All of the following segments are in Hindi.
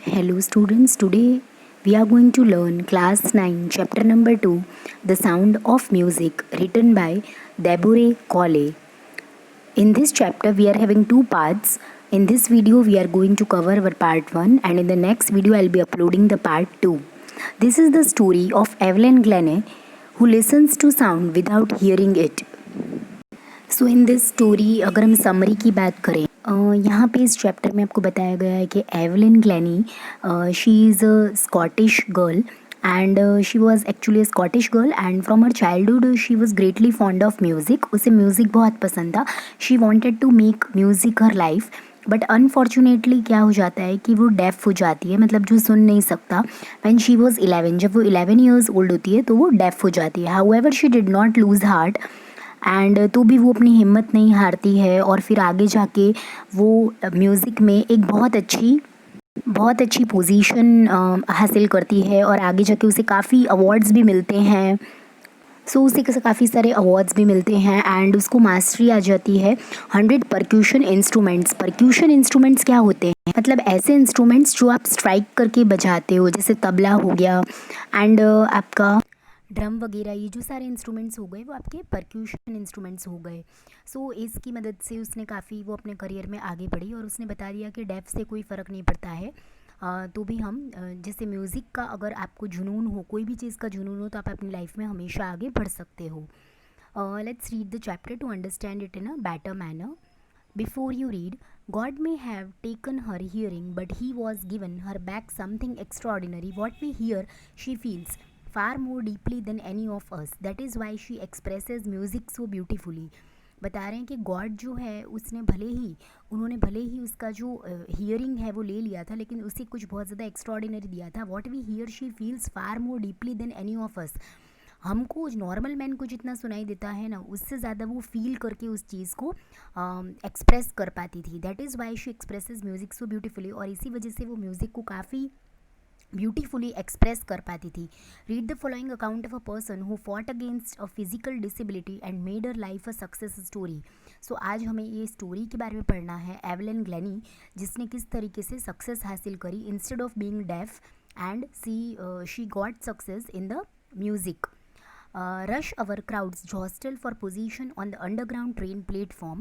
Hello students, today we are going to learn class 9 chapter number 2 The Sound of Music written by Deborah Colley. In this chapter we are having two parts. In this video we are going to cover our part 1 and in the next video I will be uploading the part 2. This is the story of Evelyn Glennie who listens to sound without hearing it. So in this story अगर हम समरी की बात करें यहाँ पे इस चैप्टर में आपको बताया गया है कि Evelyn Glennie she is a Scottish girl and she was actually Scottish girl and from her childhood she was greatly fond of music. उसे म्यूज़िक बहुत पसंद था. She wanted to make music her life but unfortunately क्या हो जाता है कि वो डेफ हो जाती है, मतलब जो सुन नहीं सकता. व्हेन शी वॉज 11, जब वो 11 ईयर्स ओल्ड होती है तो वो डेफ हो जाती है. However she did not lose heart and तो भी वो अपनी हिम्मत नहीं हारती है और फिर आगे जाके वो म्यूज़िक में एक बहुत अच्छी पोजीशन हासिल करती है और आगे जाके उसे काफ़ी अवार्ड्स भी मिलते हैं. सो उसे काफ़ी सारे अवार्ड्स भी मिलते हैं एंड उसको मास्टरी आ जाती है 100 परक्यूशन इंस्ट्रूमेंट्स. परक्यूशन इंस्ट्रूमेंट्स क्या होते हैं? मतलब ऐसे इंस्ट्रूमेंट्स जो आप स्ट्राइक करके बजाते हो, जैसे तबला हो गया एंड आपका ड्रम वगैरह. ये जो सारे इंस्ट्रूमेंट्स हो गए वो आपके परक्यूशन इंस्ट्रूमेंट्स हो गए. सो इसकी मदद से उसने काफ़ी वो अपने करियर में आगे बढ़ी और उसने बता दिया कि डेफ से कोई फ़र्क नहीं पड़ता है. तो भी हम जैसे म्यूज़िक का अगर आपको जुनून हो, कोई भी चीज़ का जुनून हो, तो आप अपनी लाइफ में हमेशा आगे बढ़ सकते हो. Let's read the chapter two understand it in a better manner. Before you read, God may have taken her hearing, but He was given her back something extraordinary. What we hear, she feels far more deeply than any of us. That is why she expresses music so beautifully. बता रहे हैं कि गॉड जो है उन्होंने भले ही उसका जो हियरिंग है वो ले लिया था, लेकिन उसे कुछ बहुत ज़्यादा एक्स्ट्रॉर्डिनरी दिया था. What we hear she feels far more deeply than any of us. हमको नॉर्मल मैन को जितना सुनाई देता है ना, उससे ज़्यादा वो फील करके उस चीज़ को एक्सप्रेस कर पाती थी. That is why she expresses music so beautifully. और इसी वजह से वो म्यूज़िक को काफ़ी ब्यूटीफुली एक्सप्रेस कर पाती थी. Read the following account of a person who fought against a physical disability and made her life a success story. So आज हमें ये स्टोरी के बारे में पढ़ना है, एवलिन ग्लैनी, जिसने किस तरीके से सक्सेस हासिल करी instead of being deaf and she got success in the music. Rush hour crowds jostle for position on the underground train platform.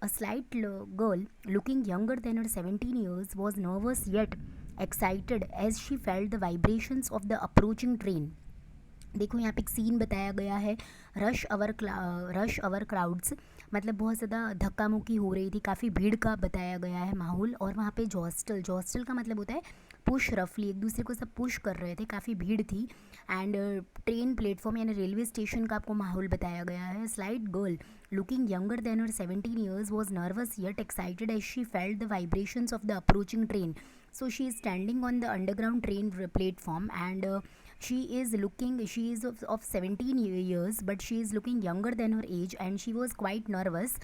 A slight girl, looking younger than her 17 years, was nervous yet excited as she felt the vibrations of the approaching train. देखो यहाँ पे एक सीन बताया गया है. रश आवर क्राउड्स मतलब बहुत ज़्यादा धक्का मुक्की हो रही थी, काफ़ी भीड़ का बताया गया है माहौल. और वहाँ पे जॉस्टल का मतलब होता है पुश, रफली एक दूसरे को सब पुश कर रहे थे, काफ़ी भीड़ थी. एंड ट्रेन प्लेटफॉर्म यानी रेलवे स्टेशन का आपको माहौल बताया गया है. Slight girl looking younger than her 17 years was nervous yet excited as she felt the vibrations of the approaching train. So she is standing on the underground train platform and she is 17 years but she is looking younger than her age and she was quite nervous.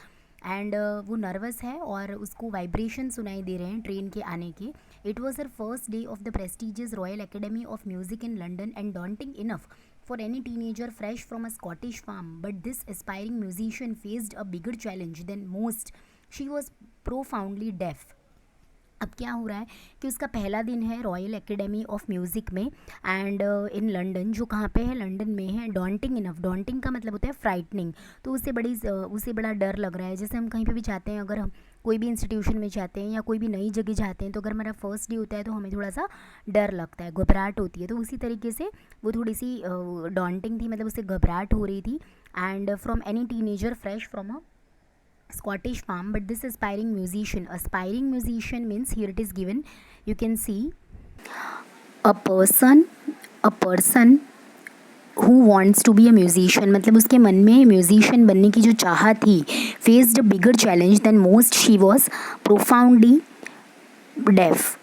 And वो नर्वस है और उसको वाइब्रेशन सुनाई दे रहे हैं ट्रेन के आने के. It was her first day of the prestigious royal academy of music in London and daunting enough for any teenager fresh from a Scottish farm, but this aspiring musician faced a bigger challenge than most. She was profoundly deaf. अब क्या हो रहा है कि उसका पहला दिन है रॉयल एकेडमी ऑफ म्यूज़िक में एंड इन लंदन, जो कहाँ पे है, लंदन में है. डॉन्टिंग इनफ, डॉन्टिंग का मतलब होता है फ्राइटनिंग. तो उसे बड़ा डर लग रहा है. जैसे हम कहीं पे भी जाते हैं, अगर हम कोई भी इंस्टीट्यूशन में जाते हैं या कोई भी नई जगह जाते हैं, तो अगर हमारा फर्स्ट डे होता है तो हमें थोड़ा सा डर लगता है, घबराहट होती है. तो उसी तरीके से वो थोड़ी सी डॉन्टिंग थी, मतलब उसे घबराहट हो रही थी. And from any teenager fresh from a Scottish farm, but this aspiring musician means, here it is given, you can see a person who wants to be a musician, मतलब उसके मन में म्यूजिशियन बनने की जो चाहत थी. faced a bigger challenge than most. she was profoundly deaf.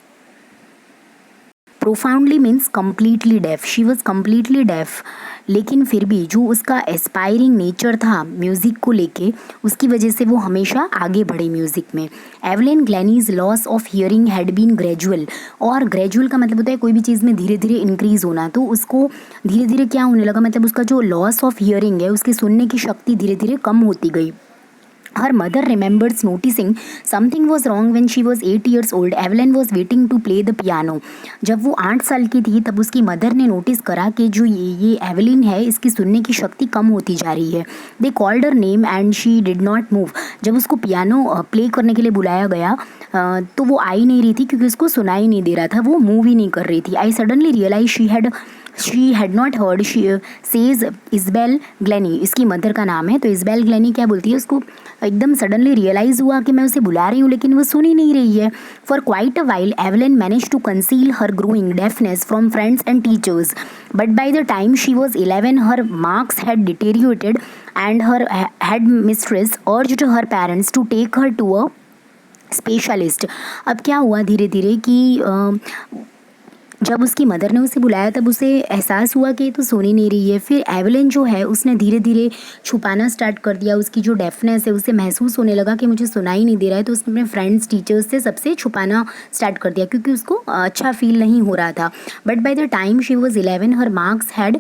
Profoundly means completely deaf. She was completely deaf, लेकिन फिर भी जो उसका एस्पायरिंग नेचर था म्यूज़िक को लेके, उसकी वजह से वो हमेशा आगे बढ़े म्यूज़िक में. Evelyn Glennie's loss of hearing had been gradual. और ग्रेजुअल का मतलब होता है कोई भी चीज़ में धीरे धीरे इंक्रीज़ होना. तो उसको धीरे धीरे क्या होने लगा, मतलब उसका जो लॉस ऑफ हियरिंग है, उसकी सुनने की शक्ति धीरे धीरे कम होती गई. Her mother remembers noticing something was wrong when she was 8 years old. Evelyn was waiting to play the piano. जब वो 8 साल की थी तब उसकी मदर ने नोटिस करा कि जो ये एवलिन है इसकी सुनने की शक्ति कम होती जा रही है. They called her name and she did not move. जब उसको पियानो प्ले करने के लिए बुलाया गया तो वो आ ही नहीं रही थी क्योंकि उसको सुनाई नहीं दे रहा था, वो मूव ही नहीं कर रही थी. I suddenly realized she had not heard. She says Isabel Glennie, इसकी मदर का नाम है. तो इज़बेल ग्लेनी क्या बोलती है, उसको एकदम सडनली रियलाइज़ हुआ कि मैं उसे बुला रही हूँ लेकिन वो सुन ही नहीं रही है. For quite a while Evelyn manage to conceal her growing deafness from friends and teachers, but by the time she was 11 her marks had deteriorated and her headmistress urged her parents to take her to a specialist. अब क्या हुआ धीरे धीरे कि जब उसकी मदर ने उसे बुलाया तब उसे एहसास हुआ कि ये तो सुन ही नहीं रही है. फिर एवलिन जो है उसने धीरे धीरे छुपाना स्टार्ट कर दिया. उसकी जो डेफनेस है उसे महसूस होने लगा कि मुझे सुनाई नहीं दे रहा है, तो उसने अपने फ्रेंड्स टीचर्स से सबसे छुपाना स्टार्ट कर दिया क्योंकि उसको अच्छा फील नहीं हो रहा था. But by the time she was 11 her marks had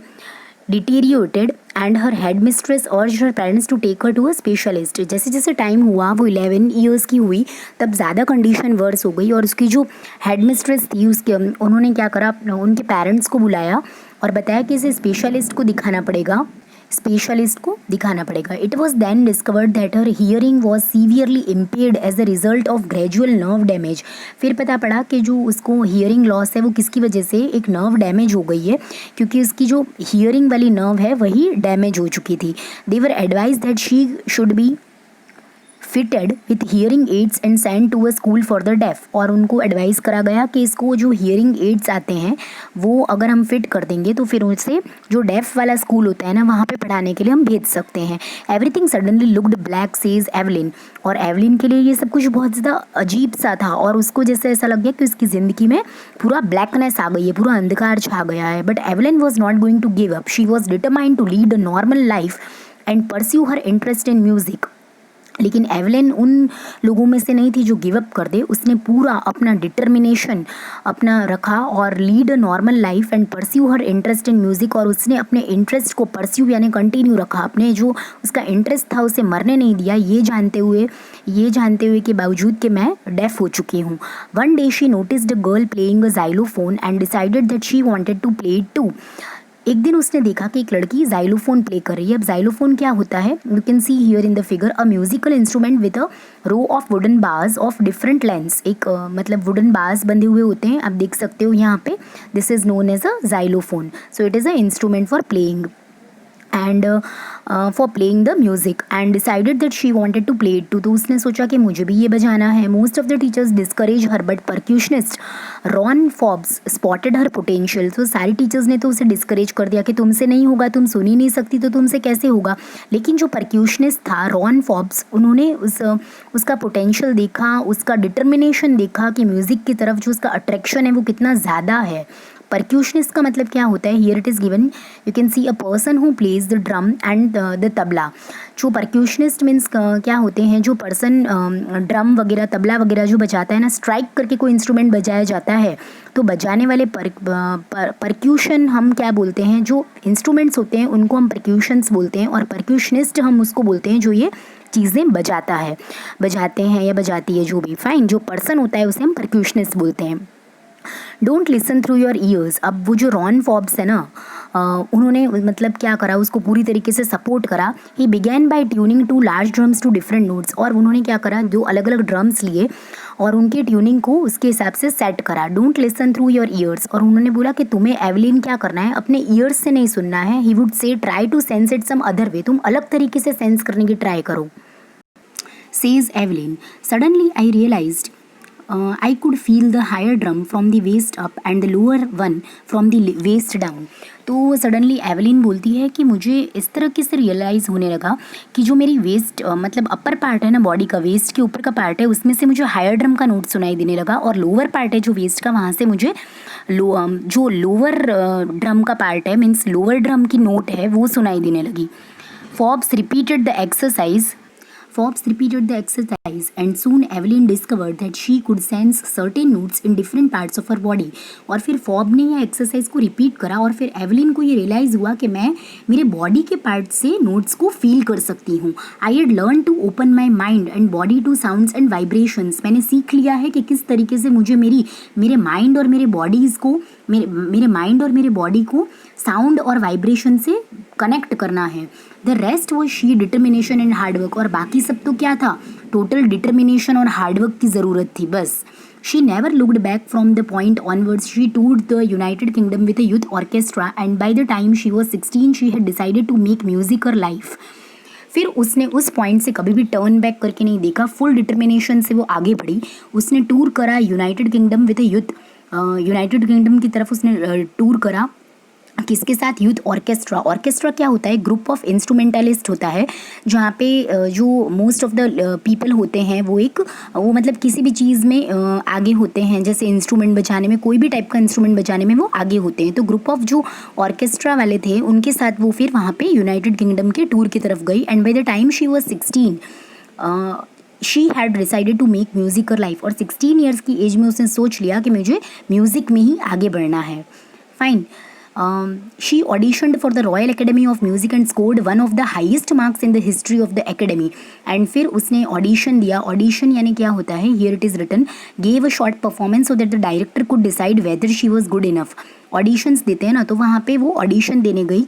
deteriorated and her headmistress और her parents to take her to a specialist. जैसे जैसे टाइम हुआ वो 11 ईयर्स की हुई तब ज़्यादा कंडीशन वर्स हो गई और उसकी जो हेड मिस्ट्रेस थी उसके उन्होंने क्या करा, उनके पेरेंट्स को बुलाया और बताया कि इसे स्पेशलिस्ट को दिखाना पड़ेगा. It was then discovered that her hearing was severely impaired as a result of gradual nerve damage. फिर पता पड़ा कि जो उसको हियरिंग लॉस है वो किसकी वजह से, एक नर्व डैमेज हो गई है क्योंकि उसकी जो हियरिंग वाली नर्व है वही डैमेज हो चुकी थी. They were advised that she should be fitted with hearing aids and send to a school for the deaf. और उनको एडवाइस करा गया कि इसको जो हियरिंग एड्स आते हैं वो अगर हम फिट कर देंगे तो फिर उसे जो डेफ वाला स्कूल होता है ना वहाँ पे पढ़ाने के लिए हम भेज सकते हैं. Everything suddenly looked black says Evelyn. और एवलिन के लिए ये सब कुछ बहुत ज़्यादा अजीब सा था और उसको जैसे ऐसा लग गया कि उसकी ज़िंदगी में पूरा ब्लैकनेस आ गई है, पूरा अंधकार छा गया है. But Evelyn was not going to give up. She was determined to lead a normal life and pursue her interest in music. लेकिन एवलिन उन लोगों में से नहीं थी जो गिव अप कर दे. उसने पूरा अपना डिटर्मिनेशन अपना रखा और lead a normal life and pursue her interest in music. और उसने अपने इंटरेस्ट को परस्यू यानी कंटिन्यू रखा. अपने जो उसका इंटरेस्ट था उसे मरने नहीं दिया, ये जानते हुए कि बावजूद कि मैं डेफ हो चुकी हूँ. One day she noticed a girl playing a xylophone and decided that she wanted to play it too. एक दिन उसने देखा कि एक लड़की जाइलोफोन प्ले कर रही है. अब जाइलोफोन क्या होता है, you can see here in the figure, a musical instrument with a row of wooden bars of different lengths. एक मतलब वुडन बार्स बंधे हुए होते हैं, आप देख सकते हो यहाँ पे. This is known as a xylophone. So it is a instrument for playing and for playing the music and decided that she wanted to play it too. तो उसने सोचा कि मुझे भी ये बजाना है. Most of the teachers discourage her but percussionist Ron Forbes spotted her potential. तो सारी टीचर्स ने तो उसे डिस्करेज कर दिया कि तुमसे नहीं होगा, तुम सुन ही नहीं सकती तो तुमसे कैसे होगा. लेकिन जो परक्यूशनिस्ट था रॉन फॉब्स, उन्होंने उसका पोटेंशियल देखा, उसका डिटर्मिनेशन देखा कि म्यूज़िक की तरफ जो उसका अट्रैक्शन है वो कितना ज़्यादा है. परक्यूशनिस्ट का मतलब क्या होता है, here it is given, you can C a person who plays the drum and the tabla. जो परक्यूशनिस्ट मीन्स क्या होते हैं, जो पर्सन ड्रम वगैरह तबला वगैरह जो बजाता है ना, स्ट्राइक करके कोई इंस्ट्रूमेंट बजाया जाता है तो बजाने वाले परक्यूशन हम क्या बोलते हैं, जो इंस्ट्रूमेंट्स होते हैं उनको हम परक्यूशंस बोलते हैं. और परक्यूशनिस्ट हम उसको बोलते हैं जो ये चीज़ें बजाते हैं या बजाती है जो भी. फाइन, जो पर्सन होता है उसे हम परक्यूशनिस्ट बोलते हैं. Don't listen through your ears. अब वो जो रॉन फॉब्स है ना, उन्होंने मतलब क्या करा, उसको पूरी तरीके से सपोर्ट करा. He began by tuning two large drums to different notes. और उन्होंने क्या करा, दो अलग अलग ड्रम्स लिए और उनके ट्यूनिंग को उसके हिसाब से सेट करा. Don't listen through your ears. और उन्होंने बोला कि तुम्हें एवलिन क्या करना है, अपने ईयर्स से नहीं सुनना है. He would say try to sense it some other way. तुम अलग तरीके से सेंस करने की ट्राई करो. Says Evelyn, suddenly I realized I could feel the higher drum from the waist up and the lower one from the waist down. तो सडनली एवलिन बोलती है कि मुझे इस तरह से रियलाइज़ होने लगा कि जो मेरी वेस्ट मतलब अपर पार्ट है ना बॉडी का, वेस्ट के ऊपर का पार्ट है, उसमें से मुझे हायर ड्रम का नोट सुनाई देने लगा. और लोअर पार्ट है जो वेस्ट का, वहाँ से मुझे जो लोअर ड्रम का पार्ट है मीन्स लोअर ड्रम की नोट है वो सुनाई देने लगी. Forbes repeated the exercise Forbes repeated the exercise and soon Evelyn discovered that she could sense certain notes in different parts of her body. और फिर फॉर्ब ने यह एक्सरसाइज को रिपीट करा और फिर एवलिन को ये रियलाइज़ हुआ कि मैं मेरे बॉडी के पार्ट से नोट्स को फील कर सकती हूँ. I had learn to open my mind and body to sounds and vibrations. मैंने सीख लिया है कि किस तरीके से मुझे मेरे माइंड और मेरे बॉडीज़ को मेरे माइंड और मेरे बॉडी को साउंड और वाइब्रेशन से कनेक्ट करना है. The rest was she determination and hard work. और बाकी सब तो क्या था, टोटल डिटर्मिनेशन और हार्डवर्क की ज़रूरत थी बस. She never looked back from the point onwards. She toured the United Kingdom with a youth orchestra and by the time she was 16 she had decided to make music her life. फिर उसने उस पॉइंट से कभी भी टर्न बैक करके नहीं देखा. फुल डिटर्मिनेशन से वो आगे बढ़ी. उसने टूर करा United kingdom with youth. United kingdom की तरफ उसने टूर करा. किसके साथ? Youth orchestra. ऑर्केस्ट्रा क्या होता है? ग्रुप ऑफ इंस्ट्रूमेंटलिस्ट होता है जहाँ पे जो मोस्ट ऑफ द पीपल होते हैं वो मतलब किसी भी चीज़ में आगे होते हैं. जैसे इंस्ट्रूमेंट बजाने में, कोई भी टाइप का इंस्ट्रूमेंट बजाने में वो आगे होते हैं. तो ग्रुप ऑफ जो ऑर्केस्ट्रा वाले थे उनके साथ वो फिर वहाँ पे यूनाइटेड किंगडम के टूर की तरफ गई. And by the time she was 16 she had decided to make music her life. और 16 ईयर्स की एज में उसने सोच लिया कि मुझे म्यूज़िक में ही आगे बढ़ना है. Fine. She auditioned for the Royal Academy of Music and scored one of the highest marks in the history of the academy. And फिर उसने audition दिया. audition यानी क्या होता है? Here it is written, gave a short performance so that the director could decide whether she was good enough. auditions देते हैं ना, तो वहाँ पे वो audition देने गई.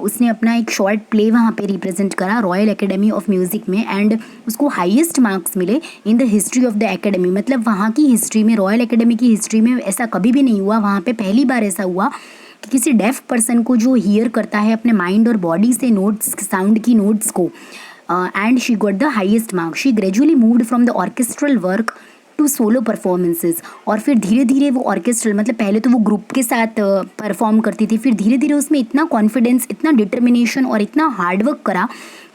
उसने अपना एक शॉर्ट प्ले वहाँ पे रिप्रेजेंट करा रॉयल एकेडमी ऑफ म्यूज़िक में एंड उसको हाईएस्ट मार्क्स मिले in the history of the academy. मतलब वहाँ की हिस्ट्री में, रॉयल एकेडमी की हिस्ट्री में ऐसा कभी भी नहीं हुआ. वहाँ पे पहली बार ऐसा हुआ कि किसी डेफ पर्सन को जो हियर करता है अपने माइंड और बॉडी से नोट्स, साउंड की नोट्स को, and she got the highest mark. She gradually moved from the orchestral work to solo performances. और फिर धीरे धीरे वो ऑर्केस्ट्रल, मतलब पहले तो वो ग्रुप के साथ परफॉर्म करती थी, फिर धीरे धीरे उसमें इतना कॉन्फिडेंस, इतना डिटर्मिनेशन और इतना हार्डवर्क करा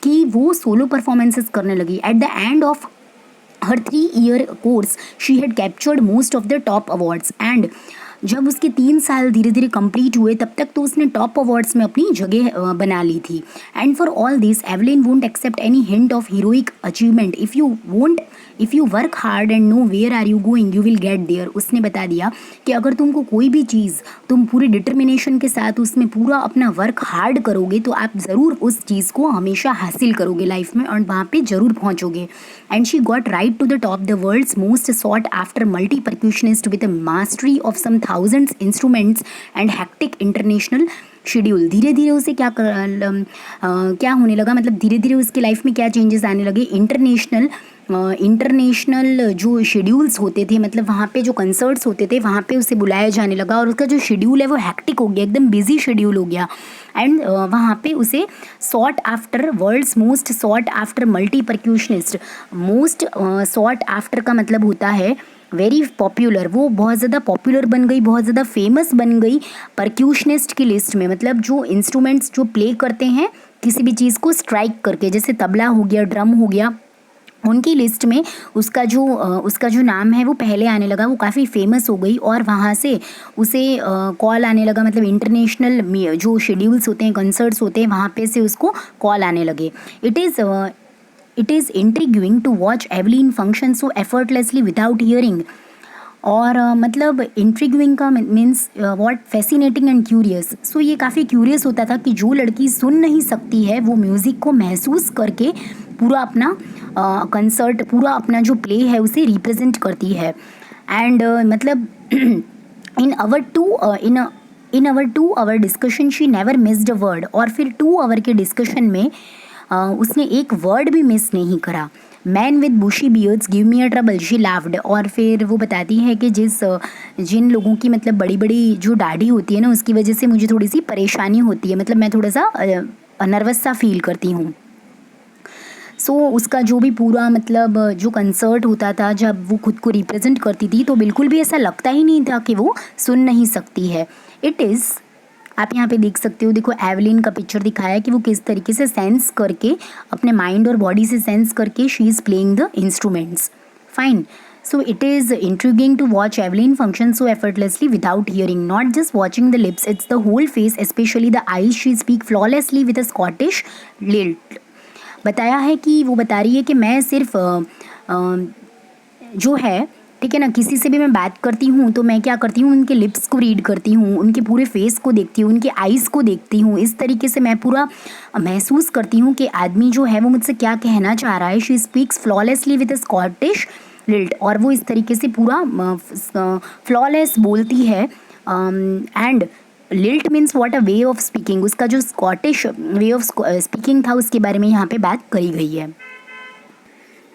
कि वो सोलो परफॉर्मेंसेज करने लगी. At the end of her 3-year course she had captured most of the top awards. And जब उसके 3 साल धीरे धीरे कंप्लीट हुए तब तक तो उसने टॉप अवार्ड्स में अपनी जगह बना ली थी. And for all this Evelyn won't accept any hint of heroic achievement. If you work hard and know where are you going you will get there. उसने बता दिया कि अगर तुमको कोई भी चीज़, तुम पूरे डिटर्मिनेशन के साथ उसमें पूरा अपना वर्क हार्ड करोगे तो आप ज़रूर उस चीज़ को हमेशा हासिल करोगे लाइफ में और वहाँ पे ज़रूर पहुँचोगे. And she got right to the top the world's most sought after multi percussionist with a mastery of some thousands instruments and hectic international schedule. धीरे धीरे उसे क्या होने लगा, मतलब धीरे धीरे उसकी लाइफ में क्या चेंजेस आने लगे. इंटरनेशनल जो शेड्यूल्स होते थे, मतलब वहाँ पे जो कंसर्ट्स होते थे वहाँ पे उसे बुलाया जाने लगा और उसका जो शेड्यूल है वो हैक्टिक हो गया, एकदम बिजी शेड्यूल हो गया. एंड वहाँ पे उसे sought after world's most sought after multi percussionist. Most sought after का मतलब होता है वेरी पॉपुलर. वो बहुत ज़्यादा पॉपुलर बन गई, बहुत ज़्यादा फेमस बन गई परक्यूशनिस्ट की लिस्ट में. मतलब जो इंस्ट्रूमेंट्स जो प्ले करते हैं किसी भी चीज़ को स्ट्राइक करके, जैसे तबला हो गया, ड्रम हो गया, उनकी लिस्ट में उसका जो नाम है वो पहले आने लगा. वो काफ़ी फेमस हो गई और वहाँ से उसे कॉल आने लगा. मतलब इंटरनेशनल जो शेड्यूल्स होते हैं, कंसर्ट्स होते हैं, वहाँ पे से उसको कॉल आने लगे. It is intriguing to watch Evelyn function so effortlessly without hearing. और मतलब इंट्रिग्विंग का means what, fascinating and curious. So ये काफ़ी क्यूरियस होता था कि जो लड़की सुन नहीं सकती है वो म्यूज़िक को महसूस करके पूरा अपना कंसर्ट, पूरा अपना जो प्ले है उसे रिप्रेजेंट करती है. एंड मतलब in our 2 hour discussion she never missed a word. और फिर 2 hour के डिस्कशन में उसने एक वर्ड भी मिस नहीं करा. Man with bushy beards give me a trouble she laughed. और फिर वो बताती है कि जिन लोगों की मतलब बड़ी बड़ी जो दाढ़ी होती है ना, उसकी वजह से मुझे थोड़ी सी परेशानी होती है, मतलब मैं थोड़ा सा नर्वस सा फील करती हूँ. सो उसका जो भी पूरा मतलब जो कंसर्ट होता था, जब वो खुद को रिप्रेजेंट करती थी तो बिल्कुल भी ऐसा लगता ही नहीं था कि वो सुन नहीं सकती है. आप यहाँ पे देख सकते हो, देखो एवलिन का पिक्चर दिखाया है कि वो किस तरीके से सेंस करके, अपने माइंड और बॉडी से सेंस करके she is playing the instruments. Fine. So it is intriguing to watch Evelyn function so effortlessly without hearing. Not just watching the lips, it's the whole face, especially the eyes. She speaks flawlessly with a Scottish lilt. बताया है कि वो बता रही है कि मैं सिर्फ जो है, ठीक है ना, किसी से भी मैं बात करती हूँ तो मैं क्या करती हूँ, उनके लिप्स को रीड करती हूँ, उनके पूरे फेस को देखती हूँ, उनके आइज़ को देखती हूँ। इस तरीके से मैं पूरा महसूस करती हूँ कि आदमी जो है वो मुझसे क्या कहना चाह रहा है। She speaks flawlessly with a Scottish lilt, और वो इस तरीके से पूरा फ्लॉलेस बोलती है। And lilt means what a way of speaking, उसका जो स्कॉटिश वे ऑफ स्पीकिंग था उसके बारे में यहाँ पे बात करी गई है।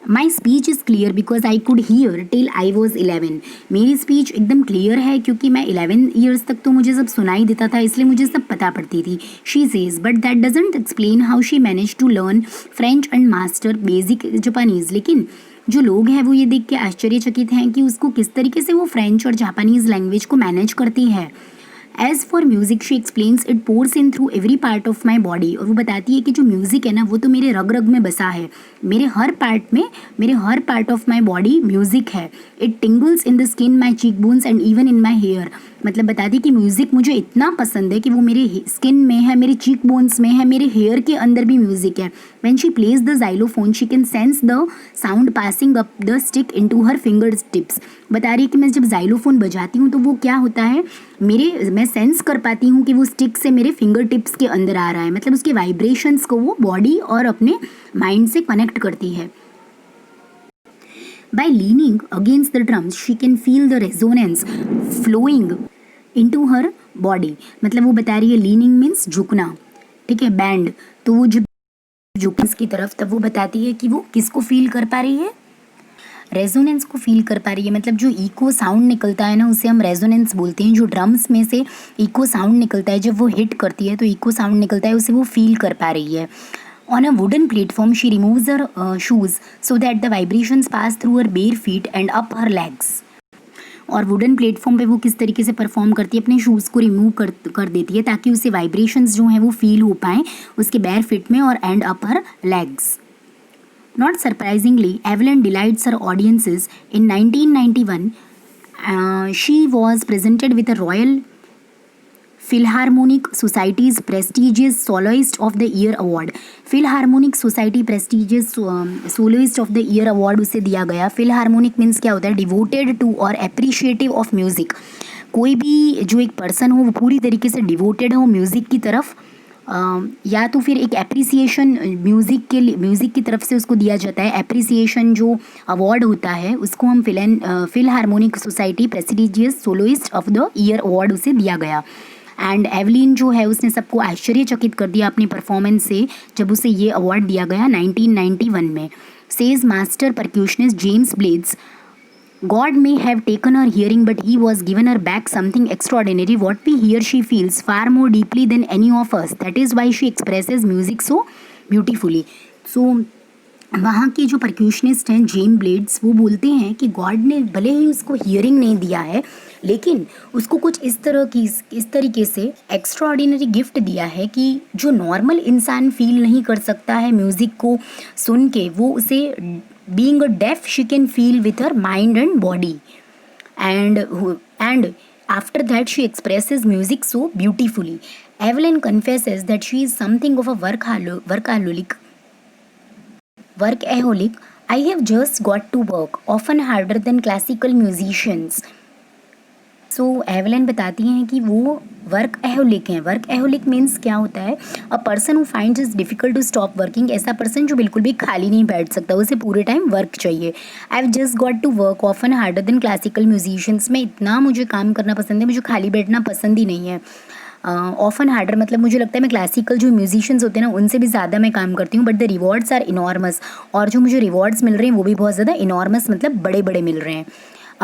My speech is clear because I could hear till I was 11। मेरी स्पीच एकदम क्लियर है क्योंकि मैं 11 ईयर्स तक तो मुझे सब सुनाई देता था, इसलिए मुझे सब पता पड़ती थी। She says but that doesn't explain how she manage to learn French and master basic Japanese. लेकिन जो लोग हैं वो ये देख के आश्चर्यचकित हैं कि उसको किस तरीके से वो फ्रेंच और जापानीज़ लैंग्वेज को मैनेज करती है। As for music she explains it pores in through every part of my body. और वो बताती है कि जो म्यूज़िक है ना वो तो मेरे रग रग में बसा है, मेरे हर पार्ट में, मेरे हर part of my body music है। It tingles in the skin, my cheekbones and even in my hair. मतलब बताती है कि म्यूज़िक मुझे इतना पसंद है कि वो मेरे स्किन में है, मेरे चीक बोन्स में है, मेरे हेयर के अंदर भी म्यूज़िक है। When she plays the xylophone she can sense the sound passing up the stick into her finger tips. बता रही है कि मैं जब जाइलोफोन बजाती हूँ तो वो क्या होता है, मैं सेंस कर पाती हूँ कि वो स्टिक से मेरे फिंगर टिप्स के अंदर आ रहा है। मतलब उसके वाइब्रेशंस को वो बॉडी और अपने माइंड से कनेक्ट करती है। By leaning against the drums, she can feel the resonance flowing into her body। मतलब वो बता रही है leaning means झुकना, ठीक है, बैंड, तो वो जब झुकने की तरफ, तब वो बताती है कि वो किसको फील कर पा रही है, रेजोनेंस को फील कर पा रही है। मतलब जो इको साउंड निकलता है ना उसे हम रेजोनेंस बोलते हैं। जो ड्रम्स में से इको साउंड निकलता है, जब वो हिट करती है तो इको साउंड निकलता है, उसे वो फील कर पा रही है। On a wooden platform, she removes her shoes so that the vibrations pass through her bare feet and up her legs। और वुडन प्लेटफॉर्म पे वो किस तरीके से परफॉर्म करती है, अपने शूज़ को रिमूव कर देती है ताकि उसे वाइब्रेशंस जो हैं वो फील हो पाएँ उसके बेयर फिट में और and up her legs. Not surprisingly, Evelyn delights her audiences. In 1991, she was presented with a Royal Philharmonic Society's prestigious Soloist of the Year Award। Philharmonic Society prestigious Soloist of the Year Award उसे दिया गया। Philharmonic मीन्स क्या होता है, डिवोटेड टू और अप्रिशिएटिव ऑफ म्यूज़िक। कोई भी जो एक पर्सन हो वो पूरी तरीके से डिवोटेड हो म्यूज़िक की तरफ, या तो फिर एक एप्रिसिएशन म्यूज़िक की तरफ से उसको दिया जाता है। एप्रिसिएशन जो अवार्ड होता है उसको हम Philharmonic society prestigious soloist of the year award उसे दिया गया। एंड एवलिन जो है उसने सबको आश्चर्यचकित कर दिया अपनी परफॉर्मेंस से जब उसे ये अवार्ड दिया गया 1991 में। Says master percussionist James Blades, God may have taken her hearing, but he was given her back something extraordinary. What we hear, she feels far more deeply than any of us. That is why she expresses music so beautifully. So, वहाँ के जो परक्यूशनिस्ट हैं जेम ब्लेड्स, वो बोलते हैं कि गॉड ने भले ही उसको हियरिंग नहीं दिया है, लेकिन उसको कुछ इस तरीके से एक्स्ट्राऑर्डिनरी गिफ्ट दिया है कि जो नॉर्मल इंसान फील नहीं कर सकता है म्यूज़िक को सुन के, वो उसे being a deaf she can feel with her mind and body, and after that she expresses music so beautifully. Evelyn confesses that she is something of a workaholic. I have just got to work, often harder than classical musicians. So Evelyn बताती हैं कि वो वर्क एहोलिक हैं। वर्क एहोलिक मीन्स क्या होता है, a person who finds it's difficult to stop working. ऐसा पर्सन जो बिल्कुल भी खाली नहीं बैठ सकता, उसे पूरे टाइम वर्क चाहिए। I have just got to work often harder than classical musicians. में इतना मुझे काम करना पसंद है, मुझे खाली बैठना पसंद ही नहीं है। ऑफन हार्डर मतलब मुझे लगता है मैं क्लासिकल जो म्यूजिशियंस होते हैं ना उनसे भी ज़्यादा मैं काम करती हूँ, but the rewards are enormous. और जो मुझे रिवॉर्ड्स मिल रहे हैं वो भी बहुत ज़्यादा इनॉर्मस, मतलब बड़े बड़े मिल रहे हैं।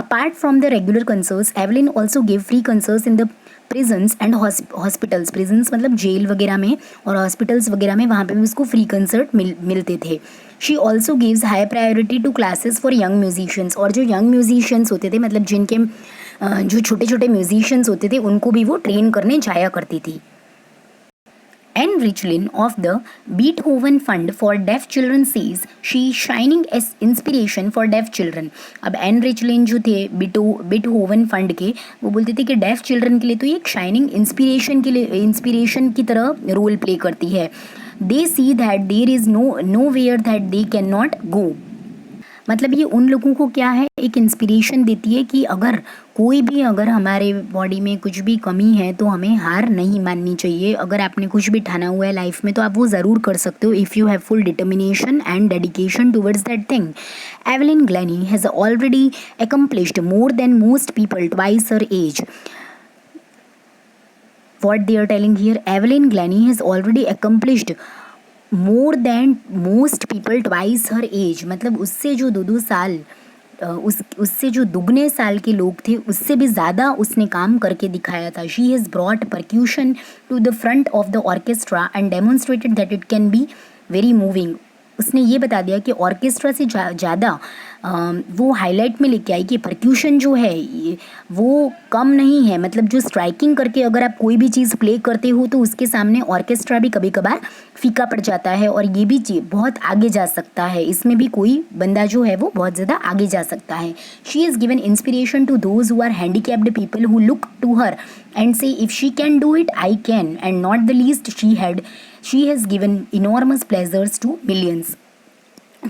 Apart from the regular concerts, Evelyn also gave free concerts in the prisons and hospitals। prisons मतलब जेल वगैरह में और हॉस्पिटल्स वगैरह में, वहाँ पे भी उसको फ्री कंसर्ट मिलते थे। She also gives high priority to classes for young musicians। और जो यंग म्यूजिशियंस होते थे, मतलब जिनके जो छोटे छोटे म्यूजिशियंस होते थे, उनको भी वो ट्रेन करने जाया करती थी। Anne Richlin of the Beethoven Fund for Deaf Children says she is shining as inspiration for deaf children। अब एन रिचलिन जो थे बीटहोवन फंड के, वो बोलते थे कि डेफ चिल्ड्रन के लिए तो ये एक शाइनिंग इंस्पिरेशन की तरह रोल प्ले करती है। they see that there is nowhere that they cannot go. मतलब ये उन लोगों को क्या है, एक इंस्पिरेशन देती है कि अगर कोई भी, अगर हमारे बॉडी में कुछ भी कमी है तो हमें हार नहीं माननी चाहिए. अगर आपने कुछ भी ठाना हुआ है लाइफ में तो आप वो ज़रूर कर सकते हो if you have full determination and dedication towards that thing. Evelyn Glennie has already accomplished more than most people twice her age. What they are telling here, Evelyn Glennie has already accomplished more than most people twice her age. मतलब उससे जो दो साल उससे जो दुगने साल के लोग थे उससे भी ज़्यादा उसने काम करके दिखाया था. She has brought percussion to the front of the orchestra and demonstrated that it can be very moving. उसने ये बता दिया कि ऑर्केस्ट्रा से ज़्यादा वो हाईलाइट में लेके आई कि परक्यूशन जो है वो कम नहीं है. मतलब जो स्ट्राइकिंग करके अगर आप कोई भी चीज़ प्ले करते हो तो उसके सामने ऑर्केस्ट्रा भी कभी कभार फीका पड़ जाता है और ये भी चीज़ बहुत आगे जा सकता है. इसमें भी कोई बंदा जो है वो बहुत ज़्यादा आगे जा सकता है. She is given inspiration to those who are handicapped people who look to her and say if she can do it I can. And not the least she has given enormous pleasures to millions.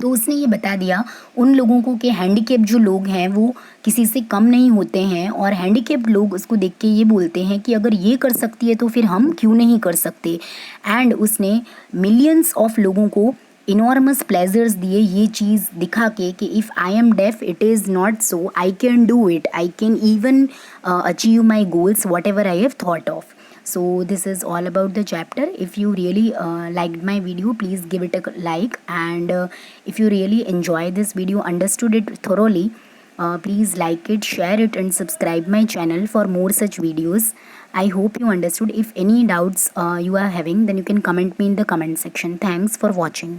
तो उसने ये बता दिया उन लोगों को कि हैंडीकेप जो लोग हैं वो किसी से कम नहीं होते हैं और हैंडीकेप लोग उसको देख के ये बोलते हैं कि अगर ये कर सकती है तो फिर हम क्यों नहीं कर सकते. एंड उसने मिलियंस ऑफ लोगों को इनॉर्मस प्लेजर्स दिए ये चीज़ दिखा के कि if I am deaf it is not so, I can do it, I can even achieve my goals whatever I have thought of. So this is all about the chapter. If you really liked my video, please give it a like, and if you really enjoy this video, understood it thoroughly, please like it, share it and subscribe my channel for more such videos. I hope you understood. If any doubts you are having, then you can comment me in the comment section. Thanks for watching.